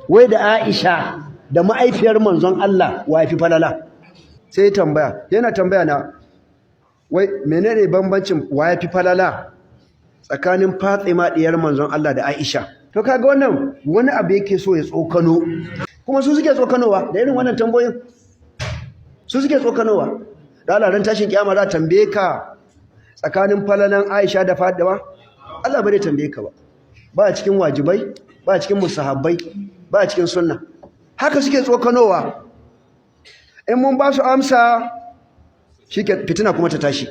wai da Aisha da ma'aifiyar manzon Allah wa yafi falala sai yana tambaya na wai menene bambancin wa yafi falala tsakanin Fatima diyar manzon Allah da Aisha to kaga wannan wani abu yake so ya tsokano kuma su suke tsokanowa da irin wannan tambayoyin su suke tsokanowa da Allah ran tashin kiyama za tambaye ka tsakanin falalan Aisha da Fatima Allah bai tambaye ka ba cikin wajibai ba cikin musahabbai ba cikin sunna haka suke tsokanowa in mun ba su amsa shike fitina kuma ta tashi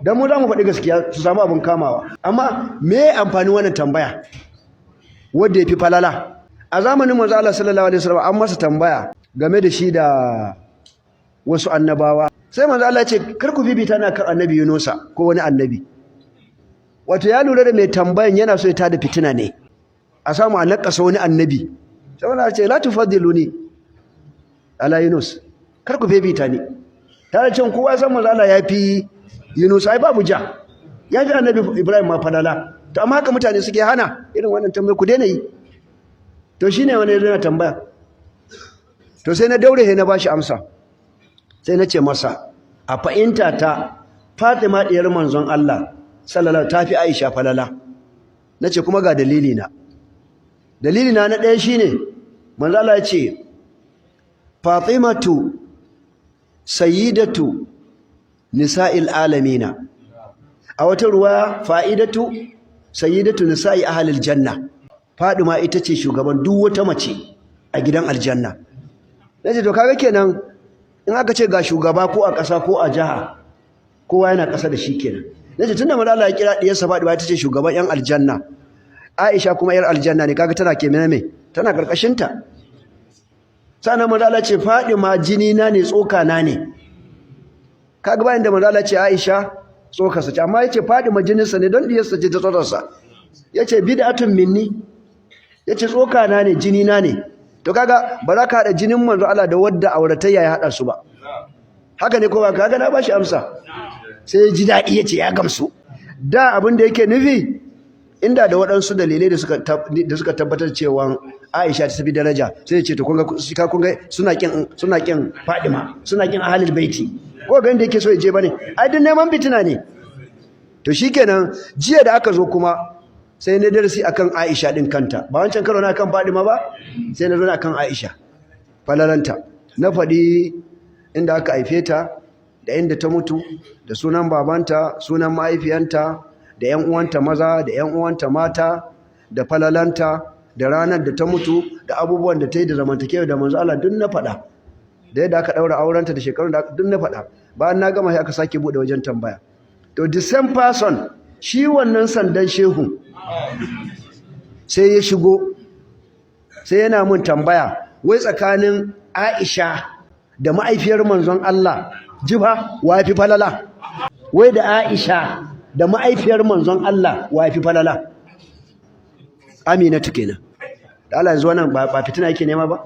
dan mu za mu faɗi gaskiya su samu abin kamawa amma me amfani wannan tambaya wanda yafi falala a zamanin manzo Allah sallallahu alaihi wasallam an masa tambaya game da shi da wasu annabawa sai manzo Allah ya ce kar ku bibita na kan annabi Yunusa ko wani annabi wato ya lura da mai tambayan yana so ya tada fitina ne a samu a nakasa wani annabi sai Allah ya ce la tufaddiluni ala Yunus kar ku bibita ni tare cin kowa san manzo Allah ya fi Yunus ai babu ja ya fi annabi Ibrahim ma falala to amma haka mutane suke hana irin wannan tambaya ku daina yi to shine wani yana tambaya to sai na daure sai na bashi amsa sai na ce masa a fa'inta ta Fatima diyar manzon Allah sallallahu ta fi Aisha falala nace kuma ga dalili na na ɗaya shine manzo Allah ya ce Fatimatu sayyidatu nisa'il alamina a wata ruwa fa'idatu sayyidatu nisa'i ahlil janna Fadima ita ce shugaban duk wata mace a gidan aljanna nace to kaga kenan in aka ce ga shugaba ko a ƙasa ko a jiha kowa yana ƙasa da shi kenan nace tunda manzo Allah ya kira diyarsa Fadima ita ce shugaban yan aljanna Aisha kuma yar aljanna ne kaga tana kenan me tana karkashin ta sannan manzo Allah ce Fadima jini na ne tsoka na ne kaga bayan da manzo Allah ce Aisha tsoka sa ce amma yace Fadima jinin sa ne don diyarsa ce ta tsotar sa yace bid'atun minni yace tsoka na ne jini na ne to kaga ba za ka hada jinin manzo Allah da wadda auratayya ya hada su ba haka ne ko ba kaga na bashi amsa sai ji dadi yace ya gamsu da abin da yake nufi inda da waɗansu dalilai da suka tabbatar cewa Aisha ta tafi daraja sai ya ce to kun ga suna kin Fadima suna kin ahlul baiti ko ga inda yake so ya je bane ai duk neman fitina ne to shikenan jiya da aka zo kuma sai na darasi akan Aisha din kanta ba wancan karo na kan Fadima ba sai na zo akan Aisha falalanta na faɗi inda aka haife ta da inda ta mutu da sunan babanta sunan mahaifiyanta da ƴan uwanta maza da ƴan uwanta mata da falalanta da ranar da ta mutu da abubuwan da ta yi da zamantakewa da manzo Allah duk na faɗa da yadda aka daura aurenta da shekarun da duk na faɗa bayan na gama sai aka sake bude wajen tambaya to the same person shi wannan sandan shehu sai ya shigo sai yana mun tambaya wai tsakanin Aisha da ma'aifiyar manzon Allah jiba wa yafi falala wai da Aisha da ma'aifiyar manzon Allah wa yafi falala Aminatu kenan da Allah yanzu wannan ba fitina yake nema ba